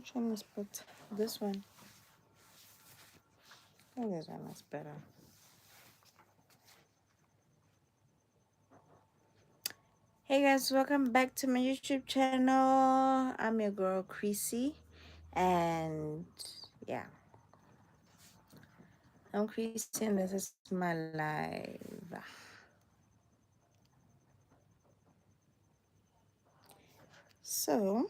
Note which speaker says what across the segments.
Speaker 1: Which one is better? This one. I think this one is better. Hey guys, welcome back to my YouTube channel. I'm your girl Chrissy, and yeah, I'm Chrissy, and this is my live. So,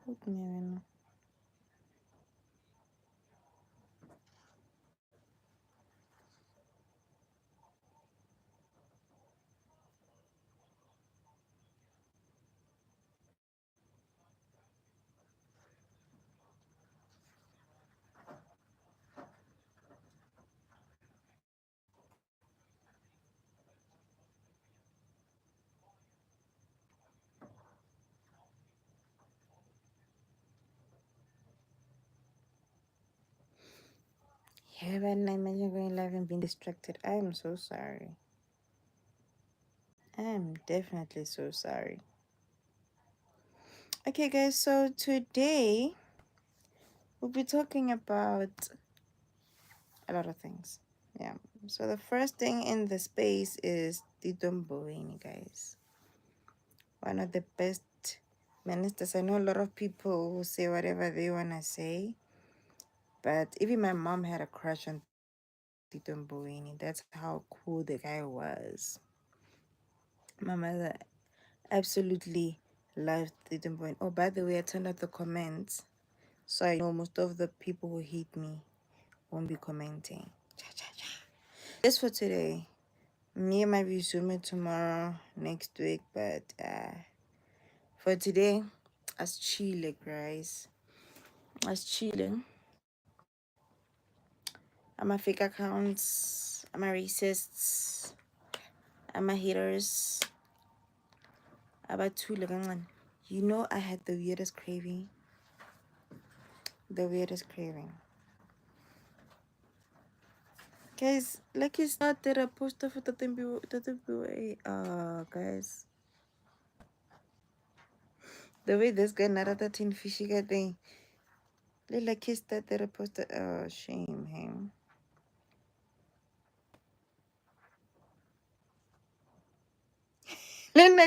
Speaker 1: hold me a minute. Yeah, but I imagine going live and being distracted. I am so sorry. I am definitely so sorry. Okay, guys, so today we'll be talking about a lot of things. Yeah. So the first thing in the space is Tito Mboweni, guys. One of the best ministers. I know a lot of people who say whatever they wanna say, but even my mom had a crush on Tito Mboweni. That's how cool the guy was. My mother absolutely loved Tito Mboweni. Oh, by the way, I turned out the comments, so I know most of the people who hate me won't be commenting. Cha, cha, cha. Just for today. Me might be zooming tomorrow, next week, but for today, as chilling, guys. As chilling. I'm a fake accounts. I'm a racists. I'm a haters. About two one. You know, I had the weirdest craving. The weirdest craving. Guys, like it's not that a poster for the guys. The way this guy narrated tin fishy guy thing. Like he's that a poster. Oh, shame him. Look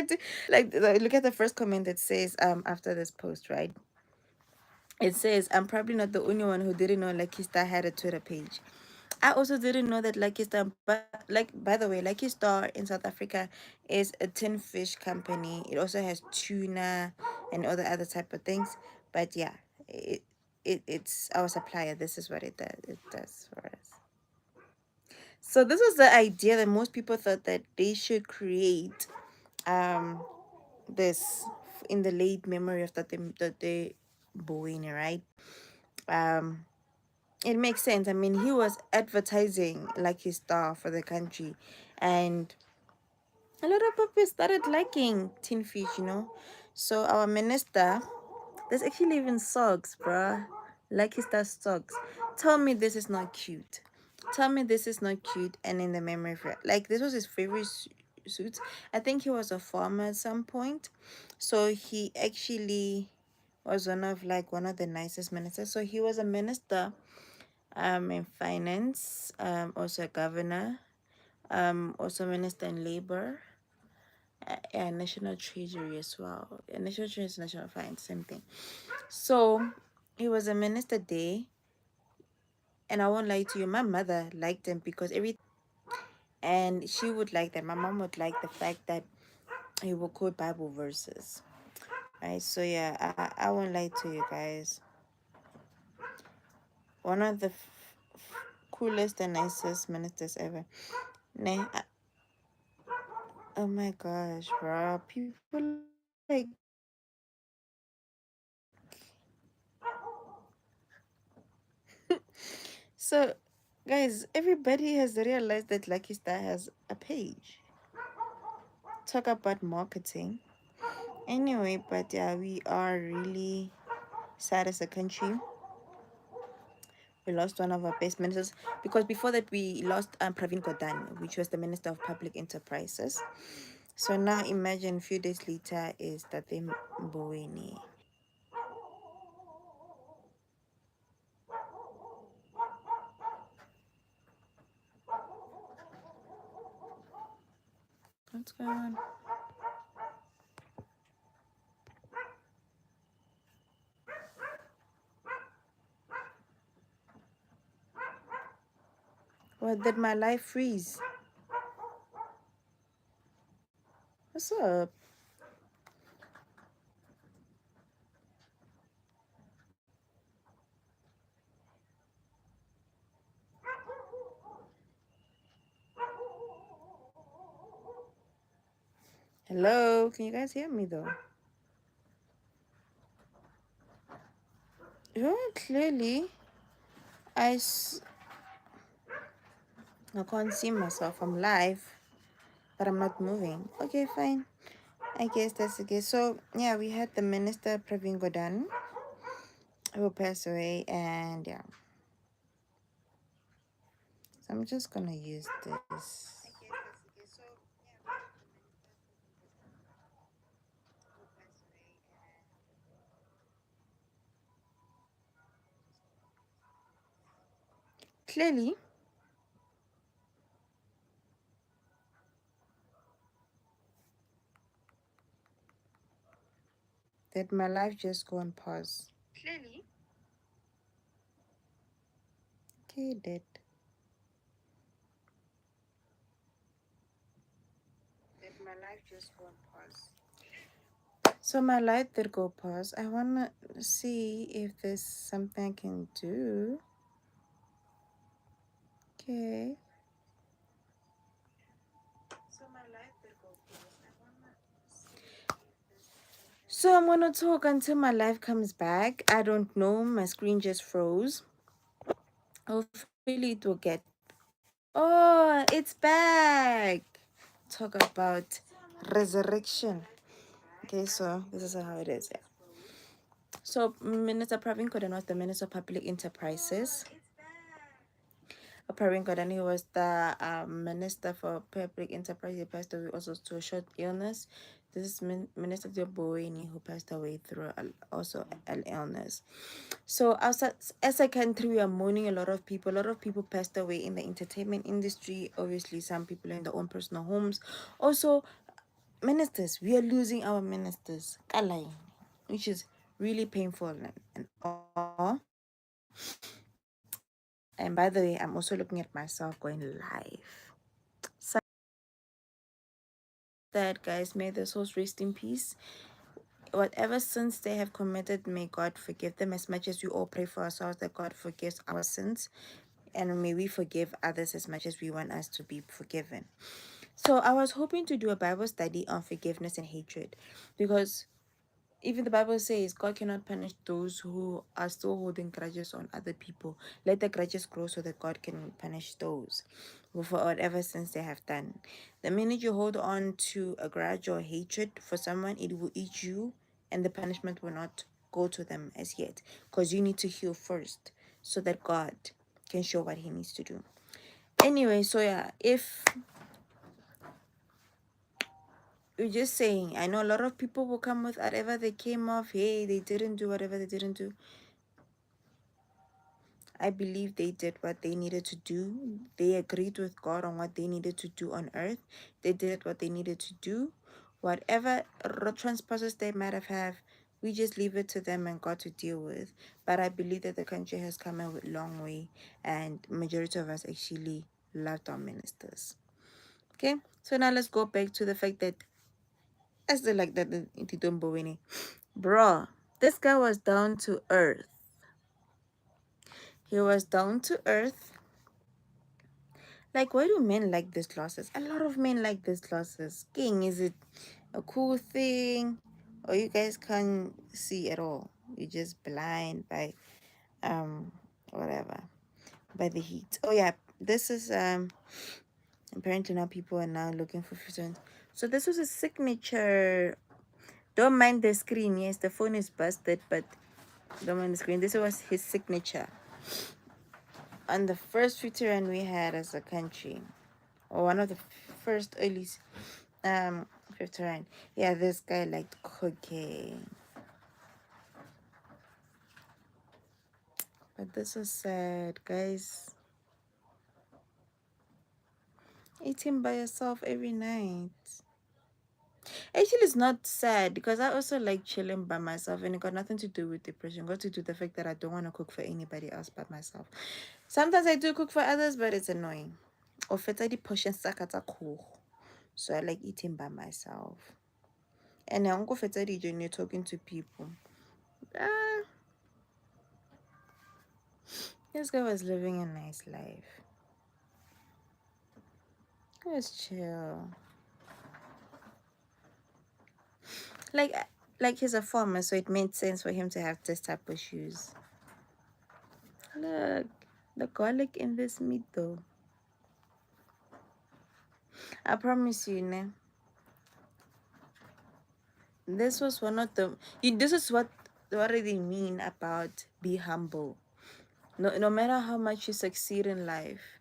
Speaker 1: at the first comment that says after this post, right? It says, I'm probably not the only one who didn't know Lucky Star had a Twitter page. I also didn't know that Lucky Star, but like by the way, Lucky Star in South Africa is a tin fish company. It also has tuna and other type of things. But yeah, it's our supplier. This is what it does. It does for us. So this was the idea that most people thought that they should create um this in the late memory of Tate Mboweni, right? Um, it makes sense. I mean, he was advertising like his star for the country, and a lot of people started liking Tin Fish, you know. So our minister, there's actually even socks, bruh. Like his star socks. Tell me this is not cute. Tell me this is not cute. And in the memory of like this was his favorite suit. I think he was a farmer at some point, so he actually was one of the nicest ministers. So he was a minister in finance, also a governor, also minister in labor, and national treasury as well. National treasury is national finance, same thing. So he was a minister there, and I won't lie to you, my mother liked him because every and she would like that. My mom would like the fact that he would quote Bible verses. Right. So yeah, I won't lie to you guys. One of the coolest and nicest ministers ever. Nah, oh my gosh, bro. People like so guys, everybody has realized that Lucky Star has a page. Talk about marketing. Anyway, but yeah, we are really sad as a country. We lost one of our best ministers because before that we lost Pravin Gordhan, which was the Minister of Public Enterprises. So now imagine a few days later is Tate Mboweni. What's going on? What did my life freeze? What's up? Hello, can you guys hear me though? Oh, clearly, I can't see myself. I'm live, but I'm not moving. Okay, fine. I guess that's okay. So yeah, we had the minister Pravin Gordhan who passed away, and yeah. So I'm just gonna use this. Clearly, did my life just go on pause? Clearly. Okay, it did. Did my life just go on pause? So my life did go pause. I wanna see if there's something I can do. Okay. So my life did go pause. So I'm gonna talk until my life comes back. I don't know. My screen just froze. Hopefully it will get. Oh, it's back. Talk about resurrection. Okay, so this is how it is. Yeah. So Minister Pravin Gordhan was the Minister of Public Enterprises. Pravin Gordhan, he was the Minister for Public Enterprise. He passed away also to a short illness. This is Minister Mboweni, who passed away through also an illness. So as a country, we are mourning a lot of people. A lot of people passed away in the entertainment industry. Obviously, some people in their own personal homes. Also, ministers, we are losing our ministers, which is really painful and all. And by the way, I'm also looking at myself going live. So that, guys, may the souls rest in peace. Whatever sins they have committed, may God forgive them, as much as we all pray for ourselves that God forgives our sins. And may we forgive others as much as we want us to be forgiven. So I was hoping to do a Bible study on forgiveness and hatred, because even the Bible says God cannot punish those who are still holding grudges on other people. Let the grudges grow so that God can punish those for whatever sins they have done. The minute you hold on to a grudge or hatred for someone, it will eat you, and the punishment will not go to them as yet, because you need to heal first so that God can show what He needs to do. Anyway, so yeah, if you're just saying, I know a lot of people will come with whatever they came off. Hey, they didn't do whatever they didn't do. I believe they did what they needed to do. They agreed with God on what they needed to do on earth. They did what they needed to do. Whatever trespasses they might have, we just leave it to them and God to deal with. But I believe that the country has come a long way, and majority of us actually loved our ministers. Okay, so now let's go back to the fact that as they like that in Tito Mboweni. Bruh, this guy was down to earth. He was down to earth. Like, why do men like these classes? A lot of men like these classes. King, is it a cool thing? Or you guys can't see at all? You're just blind by whatever. By the heat. Oh yeah, this is apparently now people are now looking for friends. So this was a signature. Don't mind the screen. Yes, the phone is busted, but don't mind the screen. This was his signature. on the first 50 rand we had as a country, or one of the first early 50 rand. Yeah, this guy liked cooking. But this is sad, guys. Eating by yourself every night. Actually, it's not sad because I also like chilling by myself, and it got nothing to do with depression. It got to do with the fact that I don't want to cook for anybody else but myself. Sometimes I do cook for others, but it's annoying. Or the portions so I like eating by myself. And I'm go fetsa dijo and you're talking to people. Ah, this guy was living a nice life. It was chill. Like like he's a farmer, so it made sense for him to have this type of shoes. Look, the garlic in this meat though. I promise you, ne, this was one of the this is what they mean about be humble. No matter how much you succeed in life,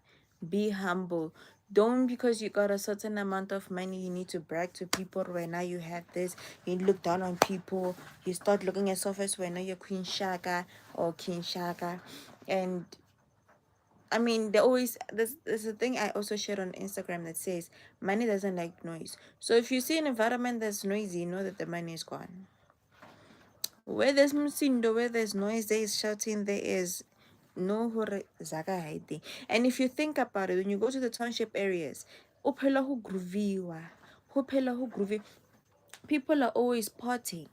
Speaker 1: be humble. Don't, because you got a certain amount of money, you need to brag to people right now you have this. You look down on people. You start looking at yourself as when you're Queen Shaka or King Shaka. And I mean, they always, there's a thing I also shared on Instagram that says money doesn't like noise. So if you see an environment that's noisy, you know that the money is gone. Where there's musindo, where there's noise, there is shouting, there is no hore zaka hiding. And if you think about it, when you go to the township areas, uphela ho grooviwa, uphela ho groovy, people are always partying.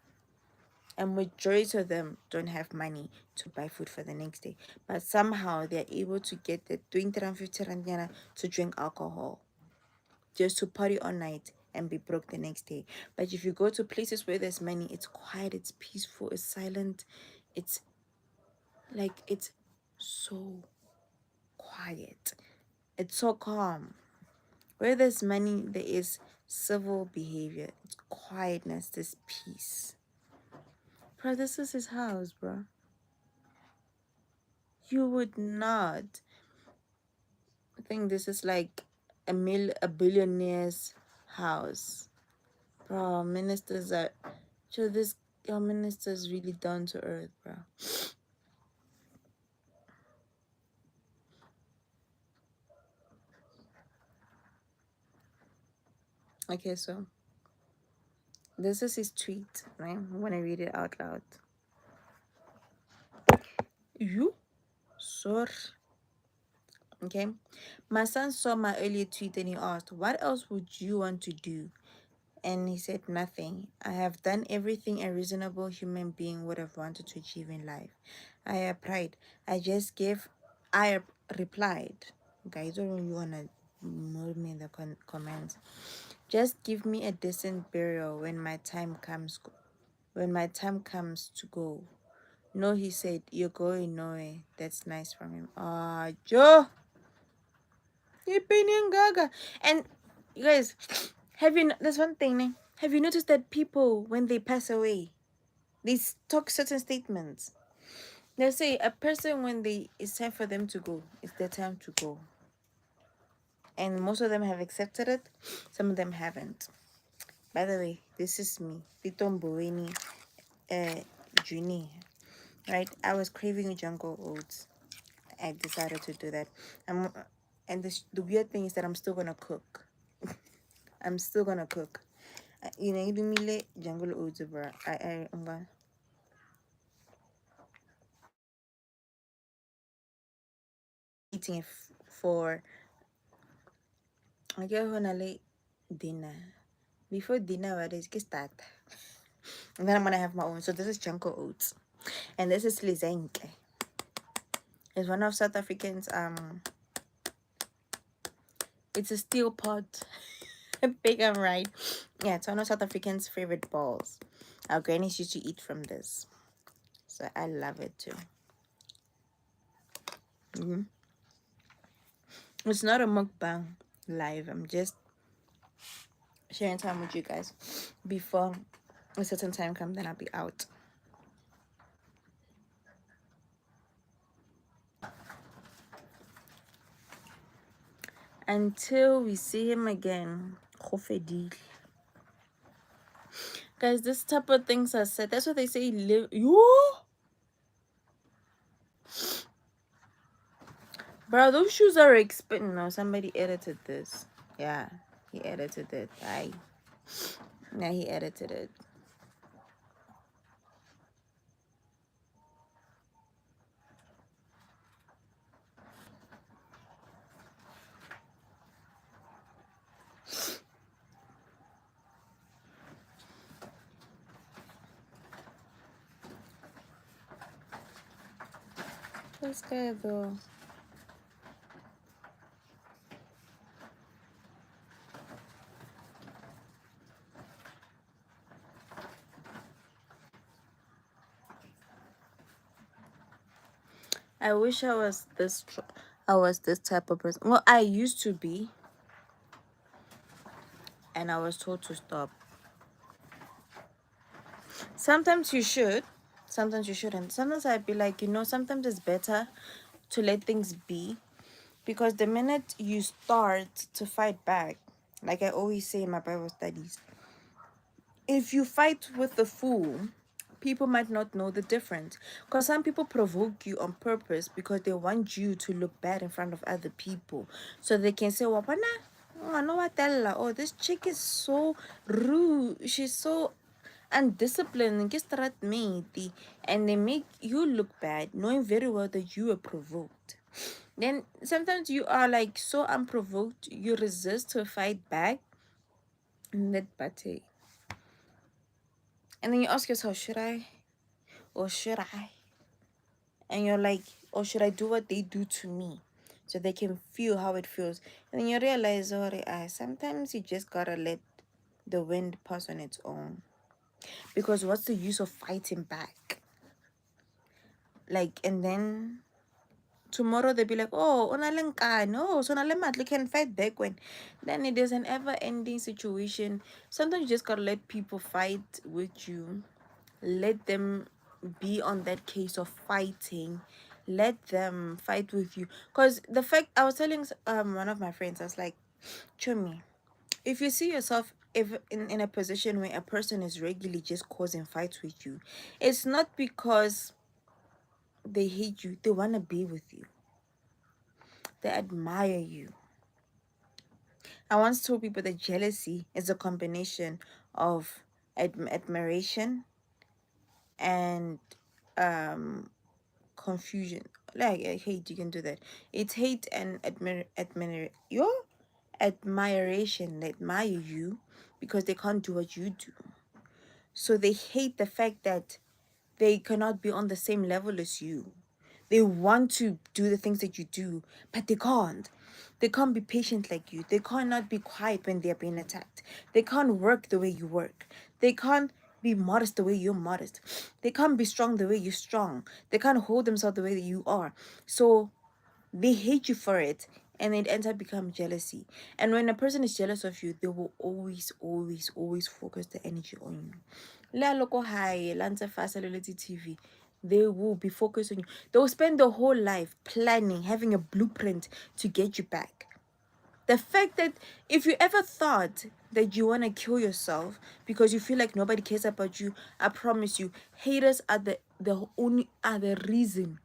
Speaker 1: And majority of them don't have money to buy food for the next day. But somehow they're able to get the 20 and 50 rand yana to drink alcohol, just to party all night and be broke the next day. But if you go to places where there's money, it's quiet, it's peaceful, it's silent, it's like, it's so quiet, it's so calm. Where there's money, there is civil behavior, it's quietness, there's peace. Bro, this is his house, bro. You would not think this is like a billionaire's house. Bro, ministers are, so this, your minister is really down to earth, bro. Okay, so this is his tweet, right? I'm gonna read it out loud. You, sir. Okay. My son saw my earlier tweet and he asked, "What else would you want to do?" And he said, "Nothing. I have done everything a reasonable human being would have wanted to achieve in life. I applied. I replied, guys, don't you want to mold me in the comments? Just give me a decent burial when my time comes. When my time comes to go." No, he said, "You're going nowhere." That's nice from him. Ah, Joe. Gaga. And you guys, there's one thing, ne? Have you noticed that people, when they pass away, they talk certain statements? They say a person, when it's time for them to go, it's their time to go. And most of them have accepted it, some of them haven't. By the way, this is me, Pitomboweni Juni, right? I was craving jungle oats. I decided to do that. And the weird thing is that I'm still gonna cook. I'm still gonna cook. You know, you me jungle oats, bro. I'm gonna eating it for, I get home late dinner. Before dinner, what is get start? And then I'm gonna have my own. So this is jungle oats, and this is lizenke. It's one of South Africans. It's a steel pot. I think I'm right. Yeah, it's one of South Africans' favorite balls. Our grannies used to eat from this, so I love it too. It's not a mukbang live. I'm just sharing time with you guys. Before a certain time comes, then I'll be out. until we see him again. Go fedile. Guys, this type of things are said. That's what they say. Live you, bro. Those shoes are expensive. No, somebody edited this. Yeah, he edited it. Yeah, he edited it. This guy though. I wish I was this. I was this type of person. Well, I used to be, and I was told to stop. Sometimes you should, sometimes you shouldn't. Sometimes I'd be like, sometimes it's better to let things be, because the minute you start to fight back, like I always say in my Bible studies, if you fight with the fool, people might not know the difference. Because some people provoke you on purpose because they want you to look bad in front of other people. So they can say, "Wapana, I know what tell her. Oh, this chick is so rude. She's so undisciplined and gets at me." And they make you look bad, knowing very well that you were provoked. Then sometimes you are like so unprovoked, you resist to fight back. And that bate. And then you ask yourself, should I? Or should I? And you're like, or should I do what they do to me so they can feel how it feels? And then you realize, sometimes you just gotta let the wind pass on its own. Because what's the use of fighting back? Like, and then tomorrow they'll be like, oh, no, so you can fight back when. Then it is an ever ending situation. Sometimes you just gotta let people fight with you. Let them be on that case of fighting. Let them fight with you. Because the fact I was telling one of my friends, I was like, Chumi, if you see yourself if in a position where a person is regularly just causing fights with you, it's not because they hate you, they want to be with you, they admire you. I once told people that jealousy is a combination of admiration and confusion. Like hate, you can do that. It's hate and admiration. They admire you because they can't do what you do. So they hate the fact that they cannot be on the same level as you. They want to do the things that you do, but they can't. They can't be patient like you. They cannot be quiet when they're being attacked. They can't work the way you work. They can't be modest the way you're modest. They can't be strong the way you're strong. They can't hold themselves the way that you are. So they hate you for it, and it ends up becoming jealousy. And when a person is jealous of you, they will always, always, always focus the energy on you. La loko hae, la ntse fa cellularity TV. They will be focused on you. They will spend their whole life planning, having a blueprint to get you back. The fact that if you ever thought that you want to kill yourself because you feel like nobody cares about you, I promise you, haters are the only other reason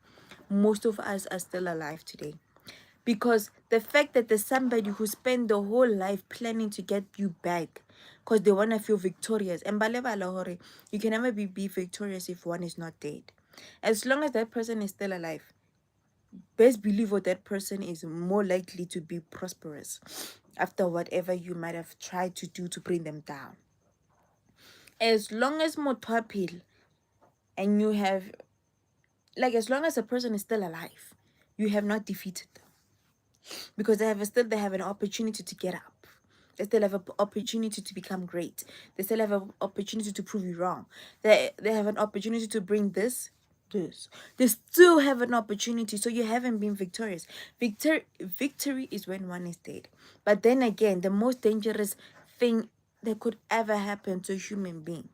Speaker 1: most of us are still alive today. Because the fact that there's somebody who spent the whole life planning to get you back because they want to feel victorious. And you can never be victorious if one is not dead. As long as that person is still alive, best believe what that person is more likely to be prosperous after whatever you might have tried to do to bring them down. As long as motwapil and you have, like, as long as a person is still alive, you have not defeated them, because they have an opportunity to get up. They still have an opportunity to become great. They still have an opportunity to prove you wrong. They have an opportunity to bring this. They still have an opportunity. So you haven't been victorious. Victory is when one is dead. But then again, the most dangerous thing that could ever happen to a human being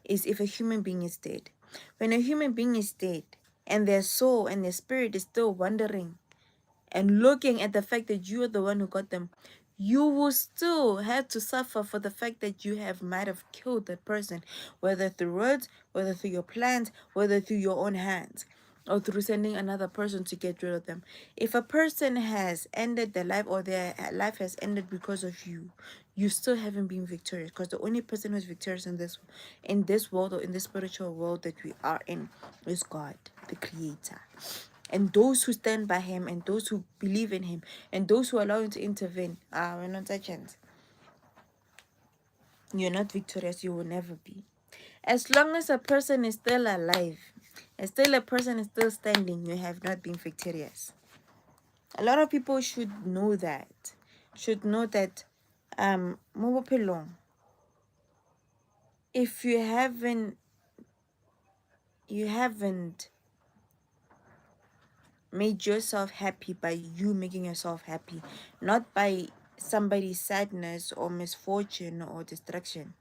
Speaker 1: is if a human being is dead. When a human being is dead and their soul and their spirit is still wandering and looking at the fact that you are the one who got them, you will still have to suffer for the fact that you have might have killed that person, whether through words, whether through your plans, whether through your own hands, or through sending another person to get rid of them. If a person has ended their life or their life has ended because of you, you still haven't been victorious, because the only person who's victorious in this world or in this spiritual world that we are in is God, the Creator. And those who stand by him and those who believe in him and those who allow him to intervene, we're not a chance. You're not victorious, you will never be. As long as a person is still alive, and still a person is still standing, you have not been victorious. A lot of people should know that. Should know that mo bophelong, if you haven't made yourself happy by you making yourself happy, not by somebody's sadness or misfortune or destruction.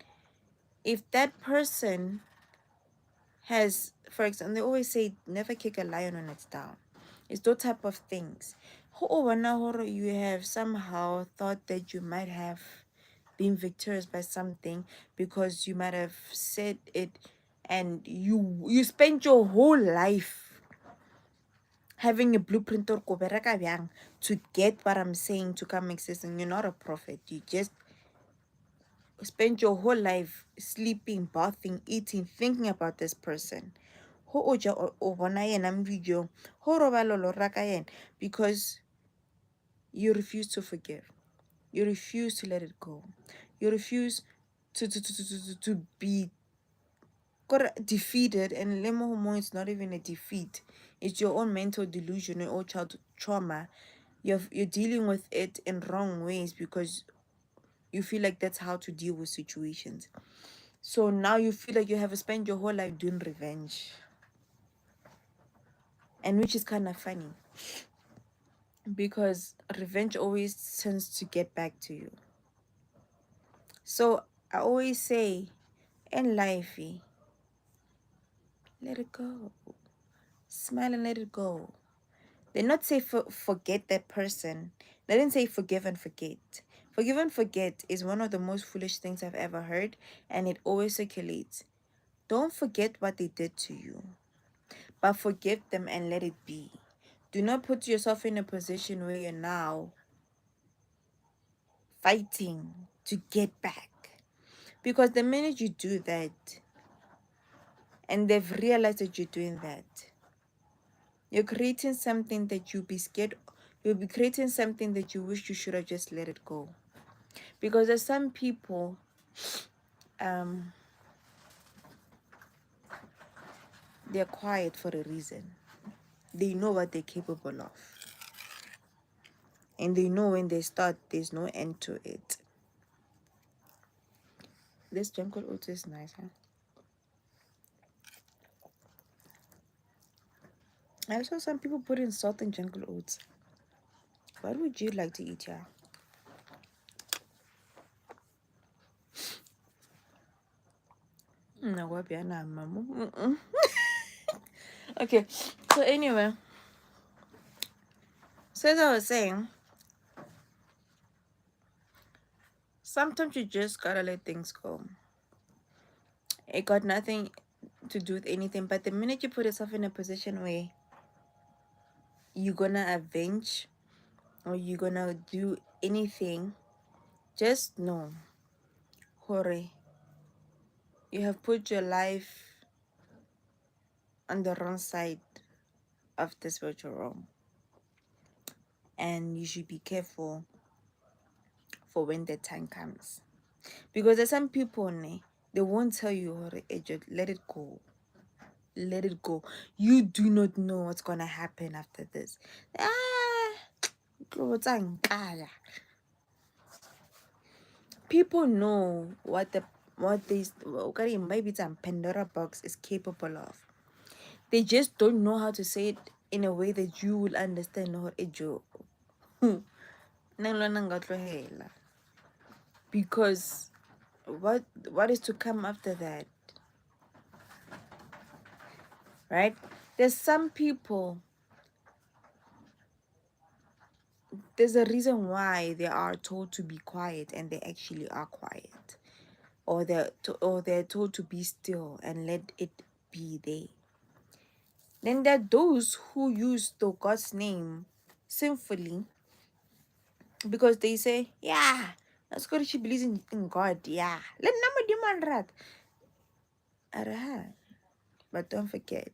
Speaker 1: If that person has, for example, they always say never kick a lion when it's down. It's those type of things. You have somehow thought that you might have been victorious by something because you might have said it, and you spent your whole life having a blueprint or to get what I'm saying to come exist, and you're not a prophet. You just spent your whole life sleeping, bathing, eating, thinking about this person. Because you refuse to forgive. You refuse to let it go. You refuse to be defeated, and lemo homo is not even a defeat. It's your own mental delusion, your own childhood trauma. You're dealing with it in wrong ways because you feel like that's how to deal with situations. So now you feel like you have spent your whole life doing revenge. And which is kind of funny, because revenge always tends to get back to you. So I always say in life, let it go. Smile and let it go. They not say forget that person. They didn't say forgive and forget. Forgive and forget is one of the most foolish things I've ever heard, and it always circulates. Don't forget what they did to you, but forgive them and let it be. Do not put yourself in a position where you're now fighting to get back. Because the minute you do that, and they've realized that you're doing that, you're creating something that you'll be creating something that you wish you should have just let it go. Because there's some people, they're quiet for a reason. They know what they're capable of. And they know when they start, there's no end to it. This jungle oats is nice, huh? I saw some people put in salt in jungle oats. What would you like to eat, yeah? Okay, so anyway, so as I was saying, sometimes you just gotta let things go. It got nothing to do with anything, but the minute you put yourself in a position where you're gonna avenge or you're gonna do anything, just know, Hore, you have put your life on the wrong side of the spiritual realm, and you should be careful for when the time comes. Because there's some people, they won't tell you, Hore, let it go. Let it go. You do not know what's gonna happen after this. People know what these maybe it's a Pandora box is capable of. They just don't know how to say it in a way that you will understand. Because what is to come after that, right? There's some people there's a reason why they are told to be quiet and they actually are quiet, or they're told to be still and let it be there. Then there are those who use the God's name sinfully because they say, yeah, that's good. She believes in God. Yeah, let number demand rat. Arahan. But don't forget,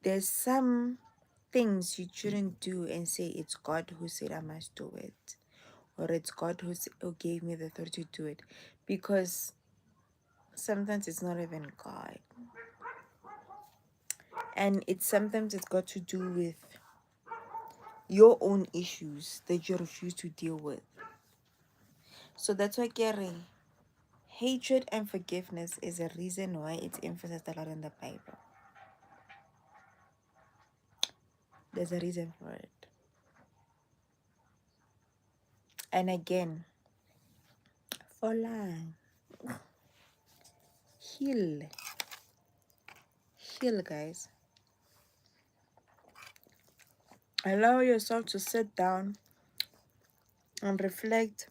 Speaker 1: there's some things you shouldn't do and say it's God who said I must do it, or it's God who gave me the authority to do it, because sometimes it's not even God, and sometimes it's got to do with your own issues that you refuse to deal with. So that's why Gary, hatred and forgiveness is a reason why it's emphasized a lot in the Bible. There's a reason for it. And again, for long, heal, guys. Allow yourself to sit down and reflect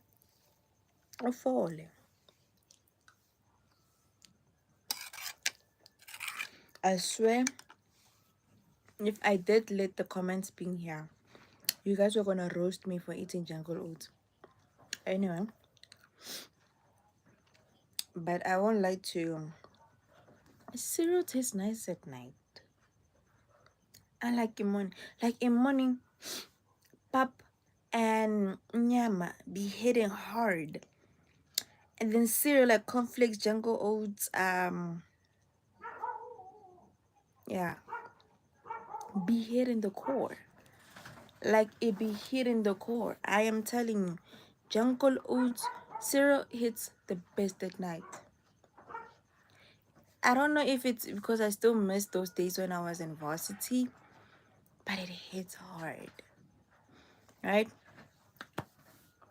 Speaker 1: or fall. I swear, if I did let the comments being here, you guys were gonna roast me for eating jungle oats. Anyway, but I won't lie to you. Cereal tastes nice at night. I like in morning. Like in morning, pap and nyama be hitting hard. And then cereal like cornflakes, jungle oats, yeah, be hitting the core. Like it be hitting the core. I am telling you, jungle oats cereal hits the best at night. I don't know if it's because I still miss those days when I was in varsity, but it hits hard, right?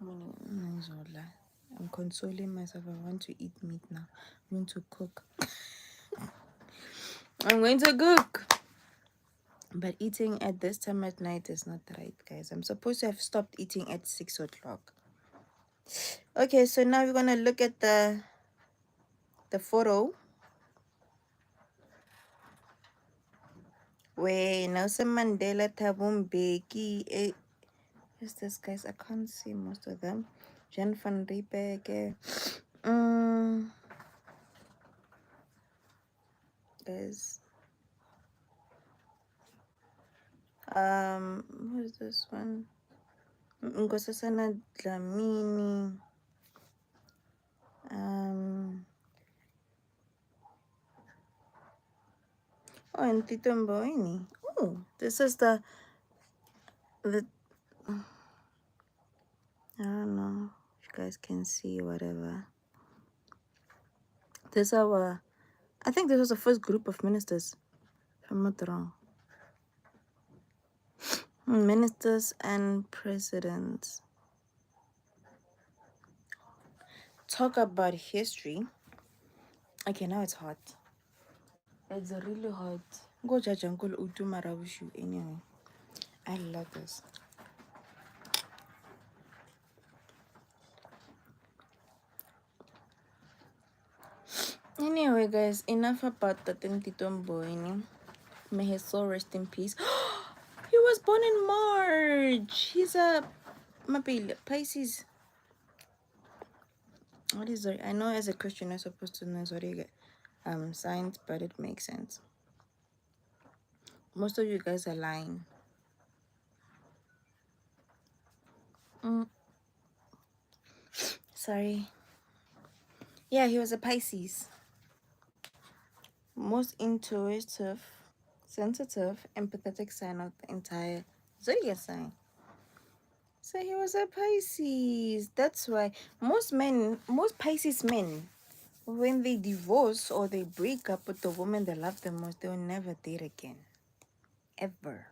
Speaker 1: I'm consoling myself. I want to eat meat now. I'm going to cook. I'm going to cook. But eating at this time at night is not right, guys. I'm supposed to have stopped eating at 6 o'clock. Okay, so now we're gonna look at the photo where Nelson Mandela, Thabo Mbeki, who's this, guys? I can't see most of them. Jan van Riebeeck. There's who's this one? Nkosazana Dlamini. Oh, and Tito Mboweni. Oh, this is the I don't know if you guys can see whatever. This our I think this was the first group of ministers, if I'm not wrong. Ministers and presidents. Talk about history. Okay, now it's hot. It's really hot. Go judge Uncle Utu Marabushu anyway. I love this. Anyway, guys, enough about the thing Tito Mboweni. May his soul rest in peace. He was born in March. He's a Pisces. What is it? I know as a Christian I'm supposed to know zodiac signs, but it makes sense. Most of you guys are lying. Sorry. Yeah, he was a Pisces. Most intuitive, sensitive, empathetic sign of the entire zodiac sign. So he was a Pisces. That's why most Pisces men, when they divorce or they break up with the woman they love the most, they will never date again. Ever.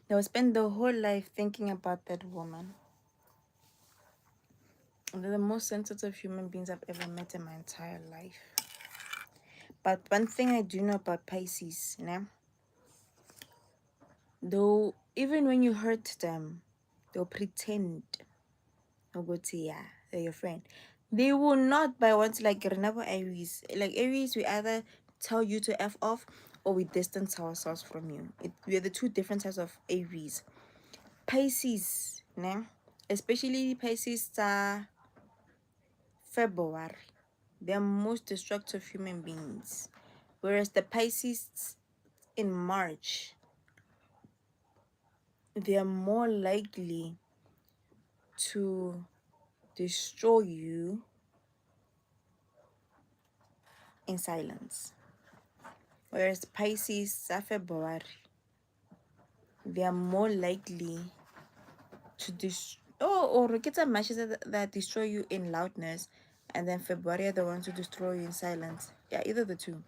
Speaker 1: They will spend their whole life thinking about that woman. They're the most sensitive human beings I've ever met in my entire life. But one thing I do know about Pisces, you know, Though even when you hurt them, they'll pretend. Yeah, they're your friend. They will not by once like Renabo Aries. Like Aries, we either tell you to F off or we distance ourselves from you. We are the two different types of Aries. Pisces, ne? Especially Pisces February. They're most destructive human beings. Whereas the Pisces in March, they are more likely to destroy you in silence. Whereas Pisces February, they are more likely to or get some matches that destroy you in loudness, and then February are the ones who destroy you in silence. Yeah, either the two.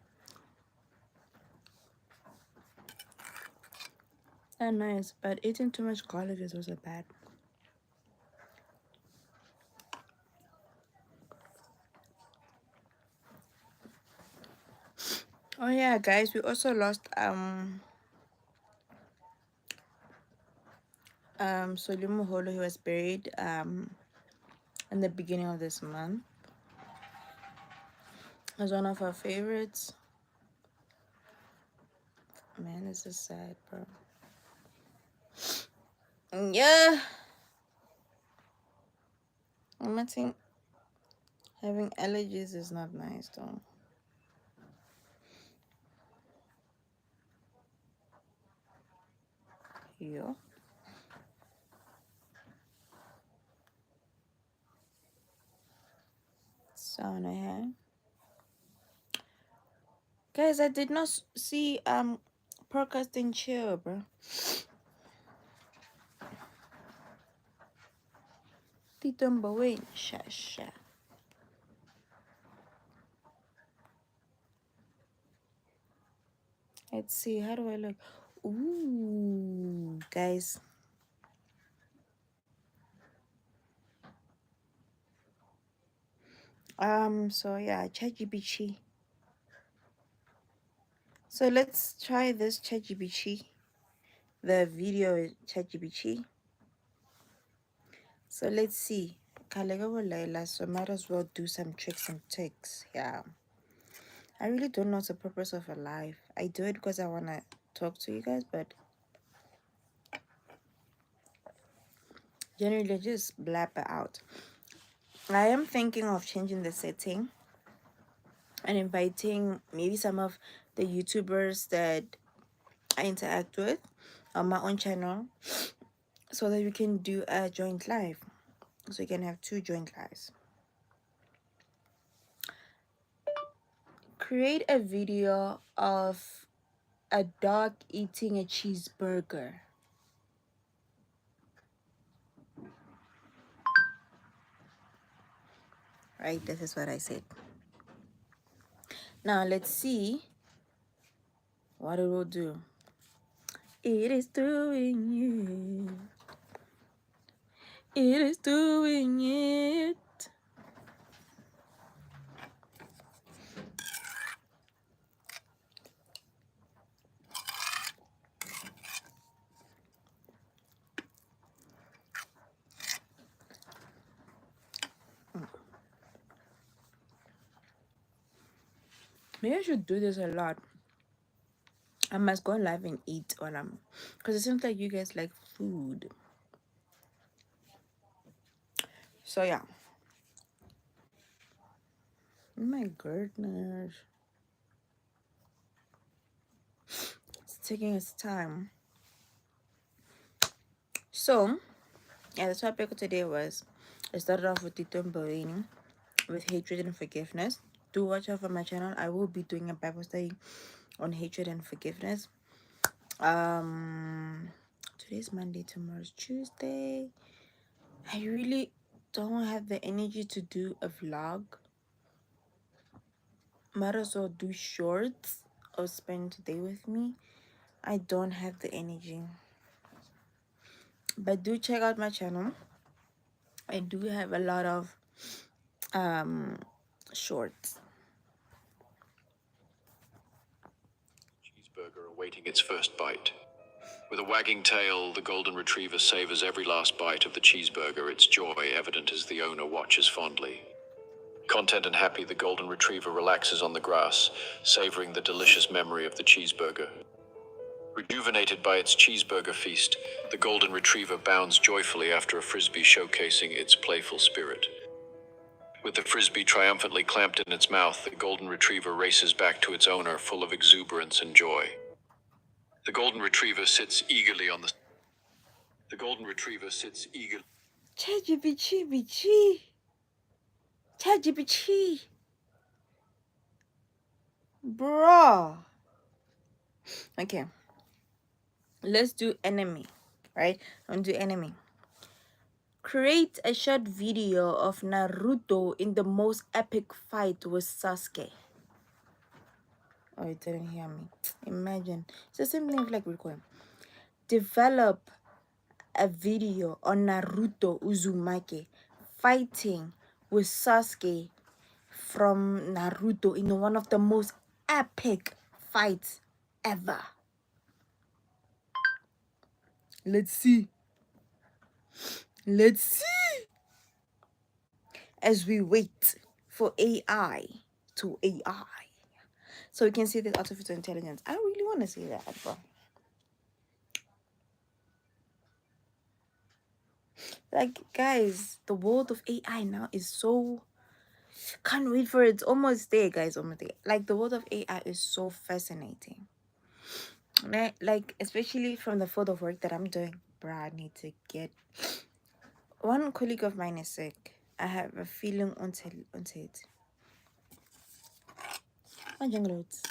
Speaker 1: They're nice, but eating too much garlic is also bad. Oh yeah, guys, we also lost Solimo Holo. He was buried in the beginning of this month. He was one of our favorites. Man, this is sad, bro. Yeah. I think having allergies is not nice though. Yeah. So I guys, I did not see podcasting chill, bro. Titumba wait, sha. Let's see, how do I look? Ooh, guys. So yeah, ChatGPT. So let's try this ChatGPT. The video is ChatGPT. So let's see. Kalega so might as well do some tricks and tips. Yeah. I really don't know the purpose of a life. I do it because I wanna talk to you guys, but generally just blabber out. I am thinking of changing the setting and inviting maybe some of the YouTubers that I interact with on my own channel so that we can do a joint live. So we can have two joint lives. Create a video of a dog eating a cheeseburger. Right, this is what I said. Now let's see what it will do. It is doing it. It is doing it. Maybe I should do this a lot. I must go live and eat while I'm, because it seems like you guys like food. So yeah. Oh my goodness. It's taking its time. So yeah, the topic of today was, I started off with Tito Mboweni with hatred and forgiveness. Do watch out for my channel. I will be doing a Bible study on hatred and forgiveness. Today's Monday, tomorrow's Tuesday. I really don't have the energy to do a vlog. Might as well do shorts or spend today with me. I don't have the energy. But do check out my channel. I do have a lot of shorts.
Speaker 2: Cheeseburger awaiting its first bite. With a wagging tail, the golden retriever savors every last bite of the cheeseburger, its joy evident as the owner watches fondly. Content and happy, the golden retriever relaxes on the grass, savoring the delicious memory of the cheeseburger. Rejuvenated by its cheeseburger feast, the golden retriever bounds joyfully after a frisbee showcasing its playful spirit. With the frisbee triumphantly clamped in its mouth, the golden retriever races back to its owner full of exuberance and joy. The golden retriever sits eagerly on the The golden retriever sits eagerly.
Speaker 1: ChatGPT. ChatGPT. Bruh. Okay. Let's do enemy. Right? I'm do enemy. Create a short video of Naruto in the most epic fight with Sasuke. Oh, you didn't hear me. Imagine. It's the same thing like recording. Develop a video on Naruto Uzumaki fighting with Sasuke from Naruto in one of the most epic fights ever. Let's see. Let's see. As we wait for AI to AI. So we can see this artificial intelligence. I really want to see that, bro. Like, guys, the world of AI now is so... Can't wait for it. It's almost there, guys. Almost there. Like, the world of AI is so fascinating. Like, especially from the field of work that I'm doing. Bruh, I need to get... One colleague of mine is sick. I have a feeling until it. My jungle oats.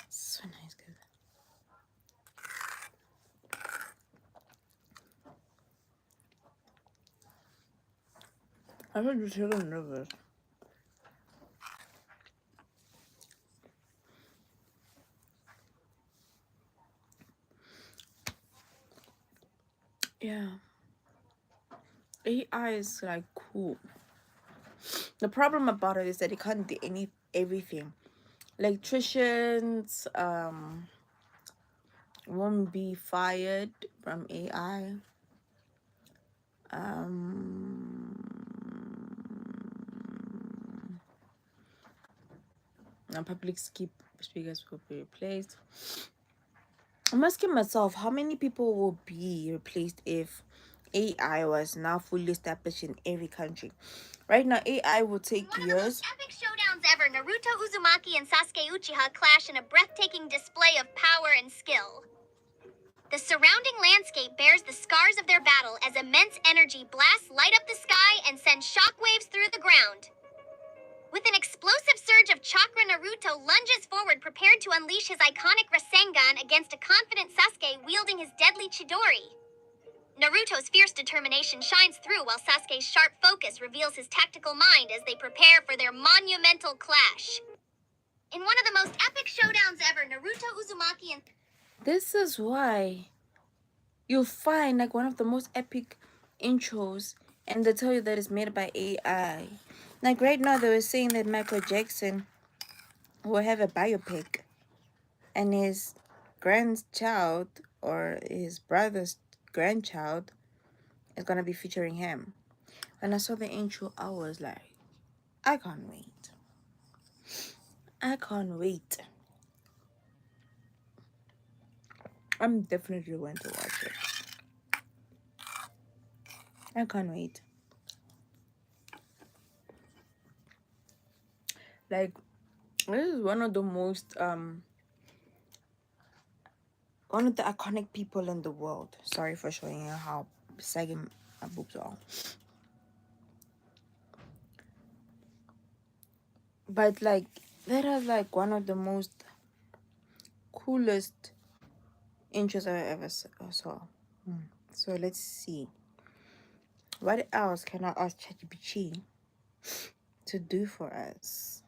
Speaker 1: So nice, guys. I heard you feeling nervous. Yeah. AI is like cool. The problem about it is that it can't do everything. Electricians won't be fired from AI. Public speakers will be replaced. I'm asking myself, how many people will be replaced if AI was now fully established in every country? Right now, AI will take years. One of the most
Speaker 3: epic showdowns ever, Naruto Uzumaki and Sasuke Uchiha clash in a breathtaking display of power and skill. The surrounding landscape bears the scars of their battle as immense energy blasts light up the sky and send shockwaves through the ground. With an explosive surge of chakra, Naruto lunges forward, prepared to unleash his iconic Rasengan against a confident Sasuke wielding his deadly Chidori. Naruto's fierce determination shines through, while Sasuke's sharp focus reveals his tactical mind as they prepare for their monumental clash. In one of the most epic showdowns ever, Naruto Uzumaki and...
Speaker 1: This is why you'll find like one of the most epic intros, and they tell you that it's made by AI. Like right now, they were saying that Michael Jackson will have a biopic, and his grandchild or his brother's grandchild is gonna be featuring him. When I saw the intro, I was like, I can't wait. I can't wait. I'm definitely going to watch it. I can't wait. Like, this is one of the most one of the iconic people in the world. Sorry for showing you how sagging my boobs are. But like, that is like one of the most coolest intros I ever saw. So let's see. What else can I ask ChatGPT to do for us?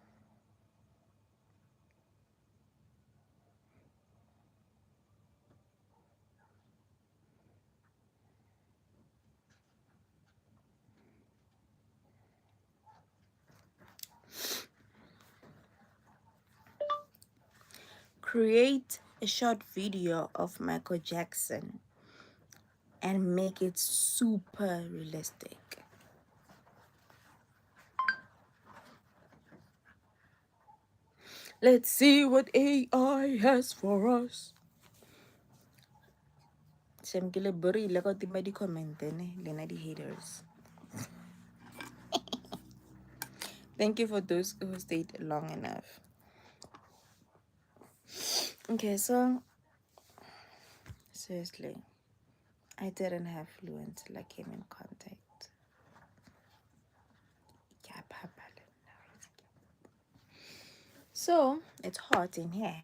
Speaker 1: Create a short video of Michael Jackson and make it super realistic. Let's see what AI has for us. Semkele buri le ko timba di comment ne lena di haters. Thank you for those who stayed long enough. Okay, so seriously, I didn't have flu until I came in contact. So it's hot in here.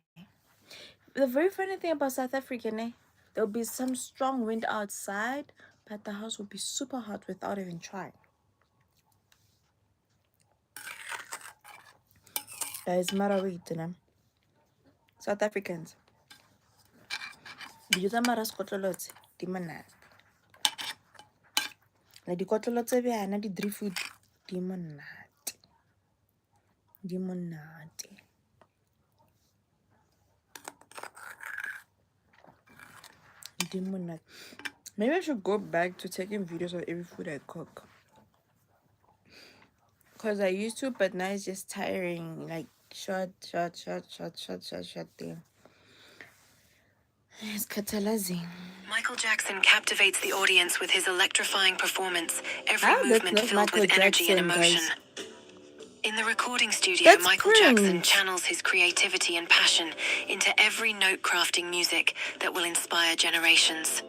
Speaker 1: The very funny thing about South Africa, there'll be some strong wind outside, but the house will be super hot without even trying. Guys, matter South Africans. Dijo tsa maras kotlolotse di monate. La dikotlolotse bjana di dry food di monate. Di monate. Di monate. Maybe I should go back to taking videos of every food I cook. Because I used to, but now it's just tiring. Like, short thing. It's catalyzing.
Speaker 4: Michael Jackson captivates the audience with his electrifying performance, every
Speaker 1: That's
Speaker 4: movement
Speaker 1: not
Speaker 4: filled
Speaker 1: Michael
Speaker 4: with energy
Speaker 1: Jackson,
Speaker 4: and emotion.
Speaker 1: guys.
Speaker 4: In the recording studio,
Speaker 1: That's
Speaker 4: Michael Jackson
Speaker 1: cringe.
Speaker 4: channels his creativity and passion into every note-crafting music that will inspire generations.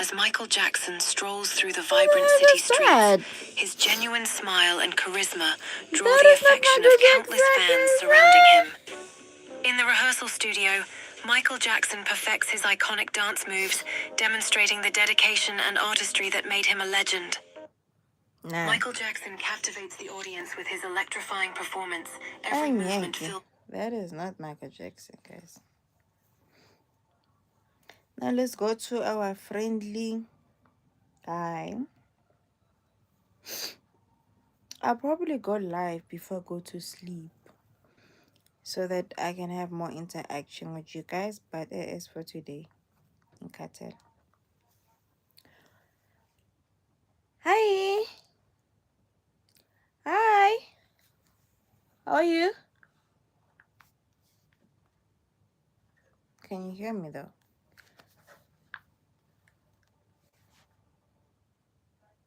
Speaker 4: As Michael Jackson strolls through the vibrant city
Speaker 1: that's
Speaker 4: streets,
Speaker 1: sad.
Speaker 4: his genuine smile and charisma draw
Speaker 1: That
Speaker 4: the
Speaker 1: is not
Speaker 4: affection
Speaker 1: Michael
Speaker 4: of countless
Speaker 1: Jackson,
Speaker 4: fans
Speaker 1: guys.
Speaker 4: surrounding him. In the rehearsal studio, Michael Jackson perfects his iconic dance moves, demonstrating the dedication and artistry that made him a legend.
Speaker 1: Nah.
Speaker 4: Michael Jackson captivates the audience with his electrifying performance, every movement filled.
Speaker 1: That is not Michael Jackson, guys. Now let's go to our friendly guy. I'll probably go live before I go to sleep so that I can have more interaction with you guys, but it is for today. Nkatel. Hi. Hi. How are you? Can you hear me though?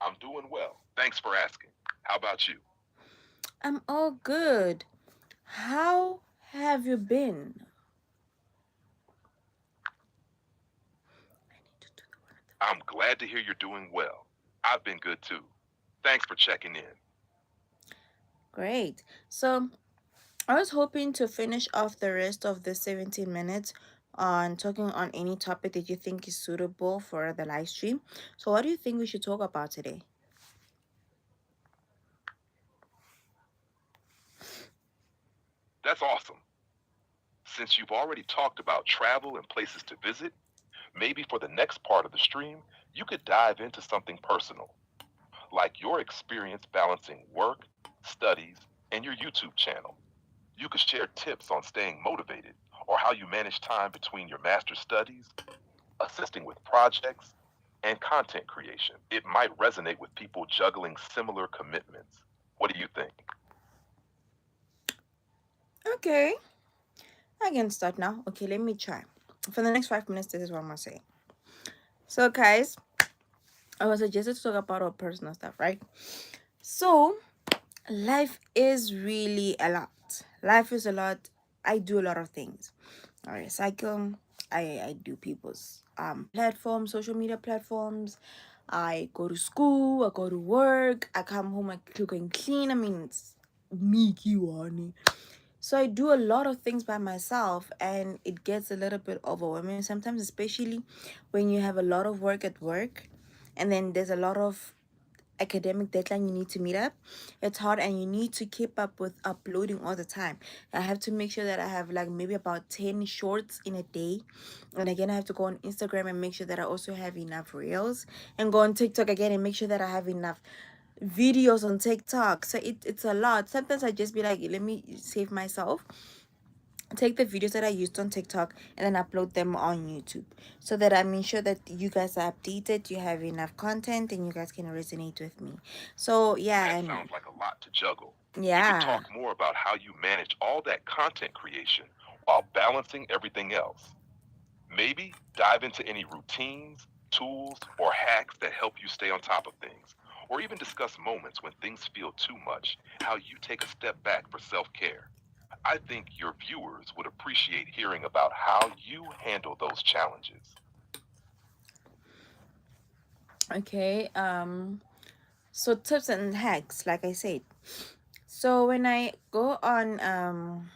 Speaker 5: I'm doing well. Thanks for asking. How about you?
Speaker 1: I'm all good. How have you been?
Speaker 5: I'm glad to hear you're doing well. I've been good too. Thanks for checking in.
Speaker 1: Great. So I was hoping to finish off the rest of the 17 minutes on talking on any topic that you think is suitable for the live stream. So what do you think we should talk about today?
Speaker 5: That's awesome. Since you've already talked about travel and places to visit, maybe for the next part of the stream, you could dive into something personal, like your experience balancing work, studies, and your YouTube channel. You could share tips on staying motivated or how you manage time between your master's studies, assisting with projects, and content creation. It might resonate with people juggling similar commitments. What do you think?
Speaker 1: Okay, I can start now. Okay, let me try. For the next 5 minutes, this is what I'm gonna say. So, guys, I was suggested to talk about our personal stuff, right? So, life is really a lot. Life is a lot. I do a lot of things. I recycle. I do people's platforms, social media platforms. I go to school. I go to work. I come home. I cook and clean. I mean, it's me, Kiwani. So I do a lot of things by myself, and it gets a little bit overwhelming sometimes, especially when you have a lot of work at work, and then there's a lot of academic deadline you need to meet up. It's hard, and you need to keep up with uploading all the time. I have to make sure that I have like maybe about 10 shorts in a day, and again I have to go on Instagram and make sure that I also have enough reels, and go on TikTok again and make sure that I have enough videos on TikTok. So it's a lot. Sometimes I just be like, let me save myself take the videos that I used on TikTok and then upload them on YouTube, so that I mean sure that you guys are updated, you have enough content, and you guys can resonate with me. So yeah,
Speaker 5: That
Speaker 1: and
Speaker 5: sounds like a lot to juggle. We could
Speaker 1: yeah.
Speaker 5: talk more about how you manage all that content creation while balancing everything else. Maybe dive into any routines, tools, or hacks that help you stay on top of things, or even discuss moments when things feel too much, how you take a step back for self care. I think your viewers would appreciate hearing about how you handle those challenges.
Speaker 1: Okay, so tips and hacks, like I said. So when I go on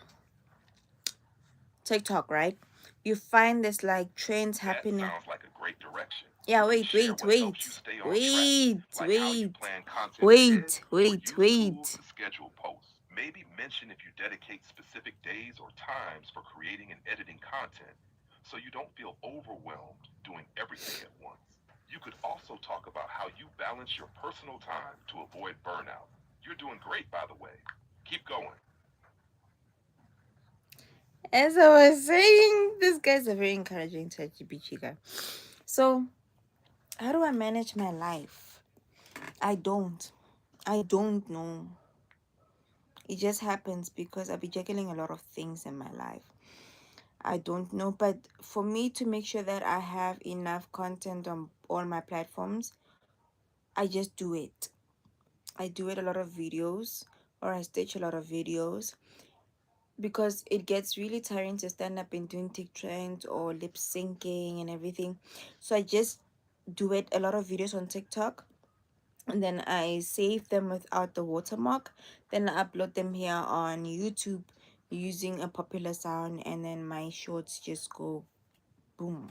Speaker 1: TikTok, right, you find this like trends
Speaker 5: That
Speaker 1: happening.
Speaker 5: sounds like a great direction.
Speaker 1: Yeah,
Speaker 5: You can
Speaker 1: wait,
Speaker 5: share
Speaker 1: wait,
Speaker 5: what helps you
Speaker 1: wait,
Speaker 5: stay on track,
Speaker 1: wait,
Speaker 5: like how you
Speaker 1: wait,
Speaker 5: plan content ahead
Speaker 1: wait,
Speaker 5: or
Speaker 1: wait,
Speaker 5: use tools
Speaker 1: wait.
Speaker 5: to schedule posts. Maybe mention if you dedicate specific days or times for creating and editing content so you don't feel overwhelmed doing everything at once. You could also talk about how you balance your personal time to avoid burnout. You're doing great, by the way. Keep going.
Speaker 1: As I was saying, this guy's a very encouraging ChatGPT guy. So, how do I manage my life? I don't. I don't know. It just happens because I'll be juggling a lot of things in my life. I don't know. But for me to make sure that I have enough content on all my platforms, I just do it. I do it a lot of videos, or I stitch a lot of videos, because it gets really tiring to stand up and doing TikTok or lip syncing and everything. So I just do it a lot of videos on TikTok, and then I save them without the watermark. Then I upload them here on YouTube using a popular sound, and then my shorts just go boom.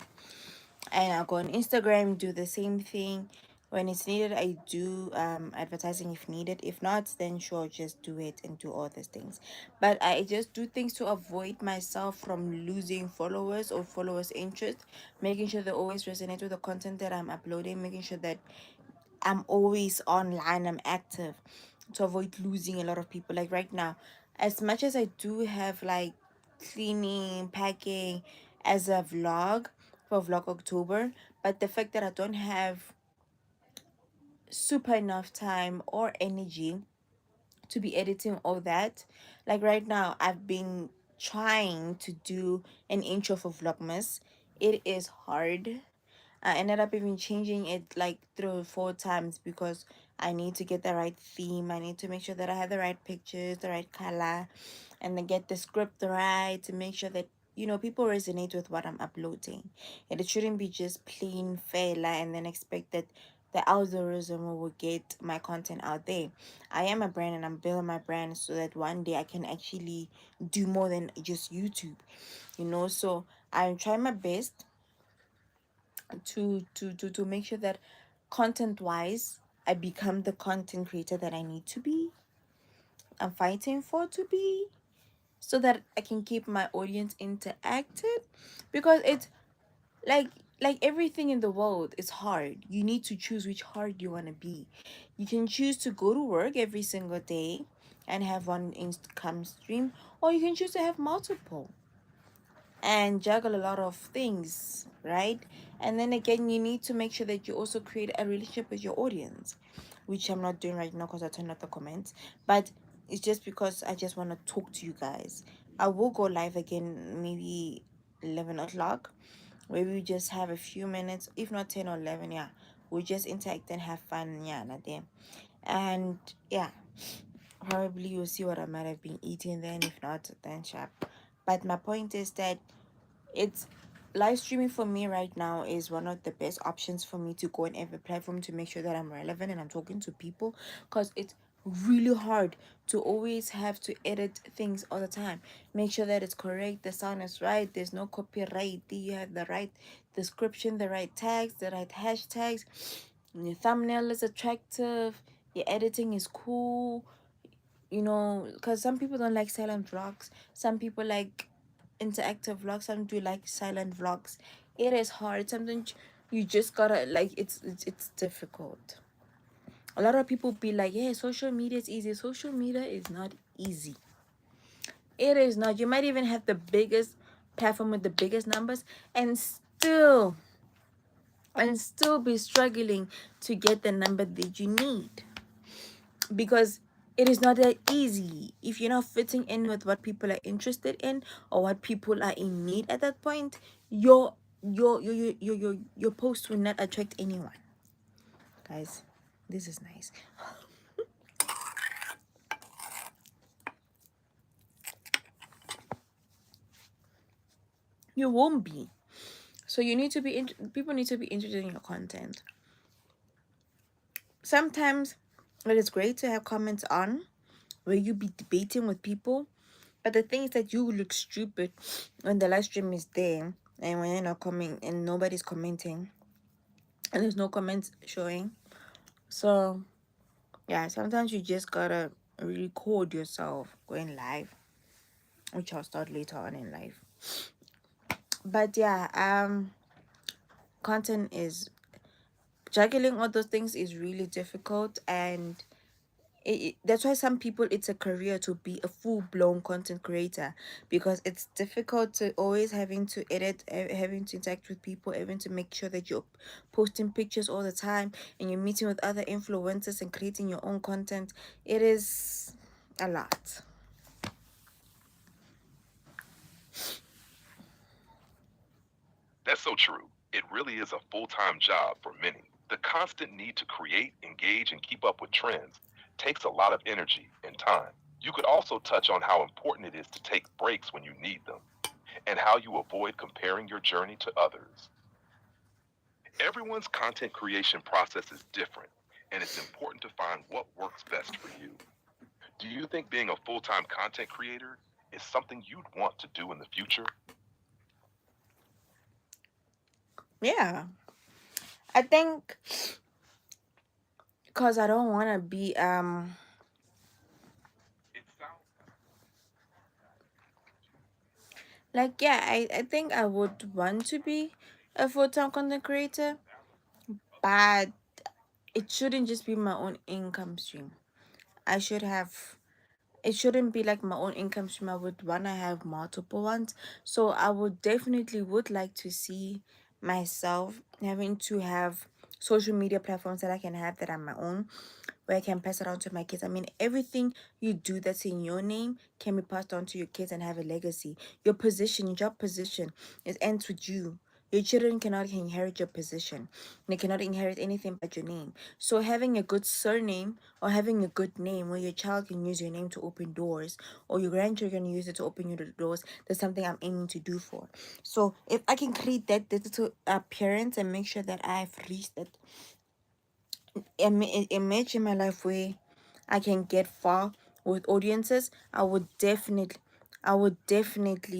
Speaker 1: And I'll go on Instagram, do the same thing. When it's needed, I do advertising if needed. If not, then sure, just do it and do all these things. But I just do things to avoid myself from losing followers or followers' interest, making sure they always resonate with the content that I'm uploading, making sure that I'm always online, I'm active, to avoid losing a lot of people. Like right now, as much as I do have like cleaning, packing as a vlog for Vlog October, but the fact that I don't have super enough time or energy to be editing all that. Like right now, I've been trying to do an intro for Vlogmas. It is hard. I ended up even changing it like 3 or 4 times because I need to get the right theme. I need to make sure that I have the right pictures, the right color, and then get the script right to make sure that people resonate with what I'm uploading. And it shouldn't be just plain fella and then expect that the algorithm will get my content out there. I am a brand and I'm building my brand so that one day I can actually do more than just YouTube. So I'm trying my best to make sure that content wise I become the content creator that I need to be. I'm fighting for to be, so that I can keep my audience interacted, because it's like everything in the world is hard. You need to choose which hard you want to be. You can choose to go to work every single day and have one income stream, or you can choose to have multiple and juggle a lot of things, right? And then again, you need to make sure that you also create a relationship with your audience, which I'm not doing right now because I turned off the comments. But it's just because I just want to talk to you guys. I will go live again maybe 11 o'clock, where we just have a few minutes, if not 10 or 11. Yeah, we just interact and have fun. Yeah, not there. And yeah, probably you'll see what I might have been eating then. If not, then sharp. But my point is that it's live streaming for me right now is one of the best options for me to go on every platform to make sure that I'm relevant and I'm talking to people, because it's really hard to always have to edit things all the time, make sure that it's correct, the sound is right, there's no copyright, you have the right description, the right tags, the right hashtags, your thumbnail is attractive, your editing is cool, because some people don't like silent vlogs, some people like interactive vlogs, some do like silent vlogs. It is hard. Sometimes you just gotta like it's difficult. A lot of people be like, yeah, social media is easy. Social media is not easy. It is not. You might even have the biggest platform with the biggest numbers and still be struggling to get the number that you need, because it is not that easy. If you're not fitting in with what people are interested in or what people are in need at that point, your post will not attract anyone. Guys, this is nice. You won't be. So you need to be people need to be interested in your content. Sometimes it is great to have comments on where you be debating with people, but the thing is that you look stupid when the live stream is there and when you're not coming and nobody's commenting and there's no comments showing. So yeah, sometimes you just gotta record yourself going live, which I'll start later on in life. But yeah, content is juggling all those things is really difficult, and that's why some people it's a career to be a full-blown content creator, because it's difficult to always having to edit, having to interact with people, having to make sure that you're posting pictures all the time and you're meeting with other influencers and creating your own content. It is a lot.
Speaker 5: That's so true. It really is a full-time job for many. The constant need to create, engage, and keep up with trends takes a lot of energy and time. You could also touch on how important it is to take breaks when you need them, and how you avoid comparing your journey to others. Everyone's content creation process is different, and it's important to find what works best for you. Do you think being a full-time content creator is something you'd want to do in the future?
Speaker 1: Yeah, I think because I don't want to be
Speaker 5: It sounds
Speaker 1: like, yeah, I think I would want to be a full-time content creator, but it shouldn't just be my own income stream. I should have it shouldn't be like my own income stream. I would want to have multiple ones. So I would definitely would like to see myself having to have social media platforms that I can have that are my own, where I can pass it on to my kids. I mean, everything you do that's in your name can be passed on to your kids and have a legacy. Your position, your job position, it ends with you. Your children cannot inherit your position. They cannot inherit anything but your name. So having a good surname or having a good name where your child can use your name to open doors, or your grandchildren use it to open you the doors, that's something I'm aiming to do for. So if I can create that digital appearance and make sure that I've reached that image in my life where I can get far with audiences, I would definitely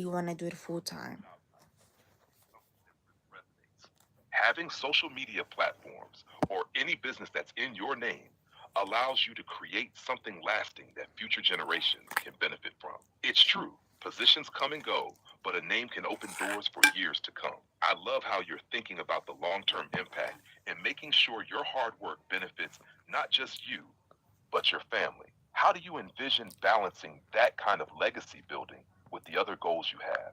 Speaker 1: want to do it full time.
Speaker 5: resonates. Having social media platforms or any business that's in your name allows you to create something lasting that future generations can benefit from. It's true, positions come and go, but a name can open doors for years to come. I love how you're thinking about the long term impact and making sure your hard work benefits not just you, but your family. How do you envision balancing that kind of legacy building with the other goals you have?